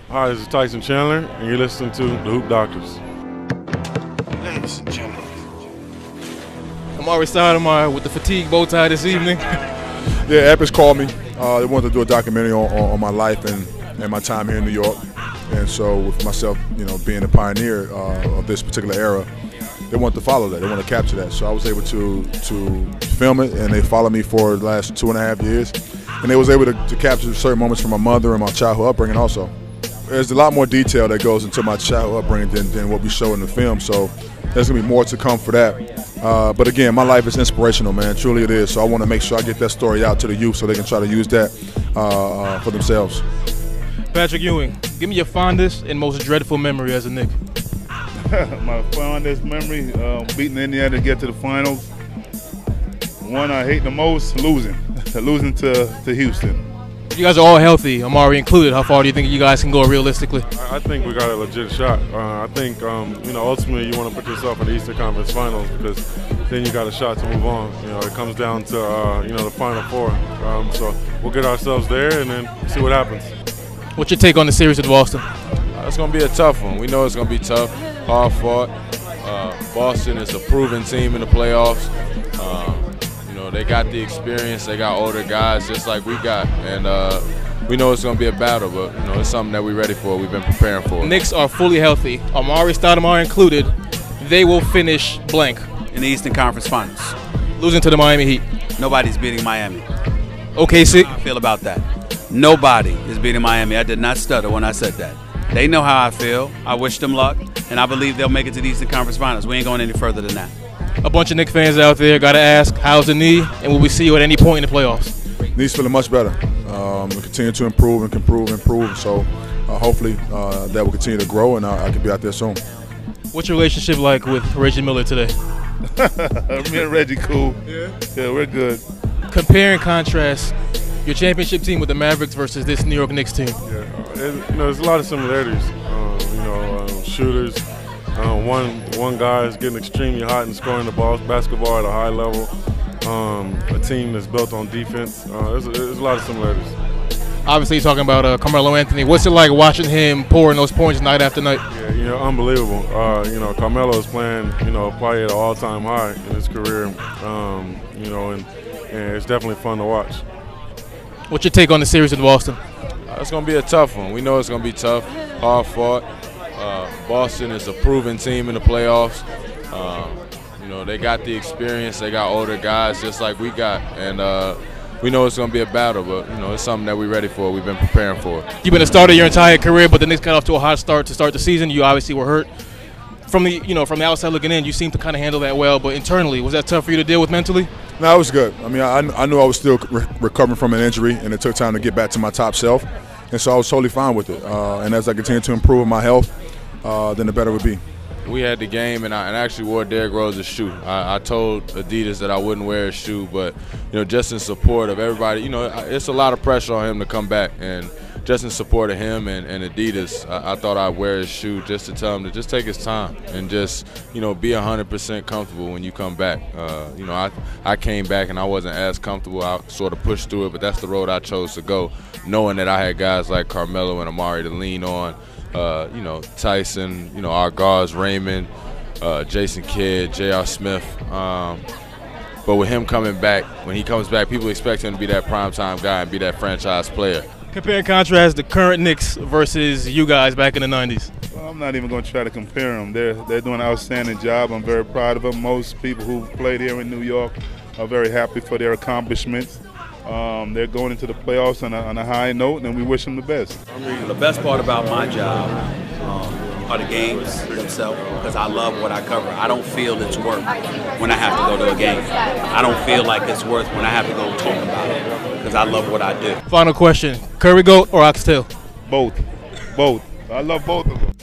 Hi, this is Tyson Chandler, and you're listening to The Hoop Doctors. Ladies and gentlemen. Amare Stoudemire with the fatigue bow tie this evening. Yeah, EPIX called me. They wanted to do a documentary on my life and my time here in New York. And so with myself, being a pioneer of this particular era, they wanted to follow that. They wanted to capture that. So I was able to film it, and they followed me for the last 2.5 years. And they was able to capture certain moments from my mother and my childhood upbringing also. There's a lot more detail that goes into my childhood upbringing than what we show in the film. So there's going to be more to come for that. But again, my life is inspirational, man. Truly it is. So I want to make sure I get that story out to the youth so they can try to use that for themselves. Patrick Ewing, give me your fondest and most dreadful memory as a Knick. My fondest memory, beating Indiana to get to the finals. One I hate the most, losing to Houston. You guys are all healthy, Amare included. How far do you think you guys can go realistically? I think we got a legit shot. I think, ultimately you want to put yourself in the Eastern Conference Finals because then you got a shot to move on. It comes down to, the Final Four. So we'll get ourselves there and then see what happens. What's your take on the series with Boston? It's going to be a tough one. We know it's going to be tough, hard fought. Boston is a proven team in the playoffs. They got the experience. They got older guys just like we got. And we know it's going to be a battle, but it's something that we're ready for. We've been preparing for. Knicks are fully healthy. Amare Stoudemire included. They will finish blank. In the Eastern Conference Finals. Losing to the Miami Heat. Nobody's beating Miami. OKC? How I feel about that. Nobody is beating Miami. I did not stutter when I said that. They know how I feel. I wish them luck, and I believe they'll make it to the Eastern Conference Finals. We ain't going any further than that. A bunch of Knicks fans out there got to ask, how's the knee, and will we see you at any point in the playoffs? Knee's feeling much better. We'll continue to improve and improve. So hopefully that will continue to grow, and I can be out there soon. What's your relationship like with Reggie Miller today? Me and Reggie cool. Yeah, we're good. Compare and contrast your championship team with the Mavericks versus this New York Knicks team. Yeah, there's a lot of similarities. Shooters. One guy is getting extremely hot and scoring the ball, basketball at a high level. A team that's built on defense. There's a lot of similarities. Obviously, you're talking about Carmelo Anthony. What's it like watching him pouring those points night after night? Yeah, unbelievable. Carmelo is playing, probably at an all-time high in his career. And it's definitely fun to watch. What's your take on the series with Boston? It's going to be a tough one. We know it's going to be tough, hard fought. Boston is a proven team in the playoffs. They got the experience. They got older guys just like we got. And we know it's going to be a battle, but, it's something that we're ready for. We've been preparing for. You've been a starter your entire career, but the Knicks got off to a hot start to start the season. You obviously were hurt. From the outside looking in, you seem to kind of handle that well. But internally, was that tough for you to deal with mentally? No, it was good. I mean, I knew I was still recovering from an injury, and it took time to get back to my top self. And so I was totally fine with it. And as I continue to improve my health, then the better it would be. We had the game, and I actually wore Derrick Rose's shoe. I told Adidas that I wouldn't wear his shoe, but just in support of everybody, it's a lot of pressure on him to come back, and just in support of him and Adidas, I thought I'd wear his shoe just to tell him to just take his time and just be 100% comfortable when you come back. I came back and I wasn't as comfortable. I sort of pushed through it, but that's the road I chose to go, knowing that I had guys like Carmelo and Amare to lean on. Tyson, our guards, Raymond, Jason Kidd, J.R. Smith. But with him coming back, when he comes back, people expect him to be that primetime guy and be that franchise player. Compare and contrast the current Knicks versus you guys back in the 90s. Well, I'm not even going to try to compare them. They're doing an outstanding job. I'm very proud of them. Most people who've played here in New York are very happy for their accomplishments. They're going into the playoffs on a high note, and we wish them the best. The best part about my job are the games themselves, because I love what I cover. I don't feel it's work when I have to go to a game. I don't feel like it's worth when I have to go talk about it, because I love what I do. Final question, Curry Goat or Oxtail? Both. I love both of them.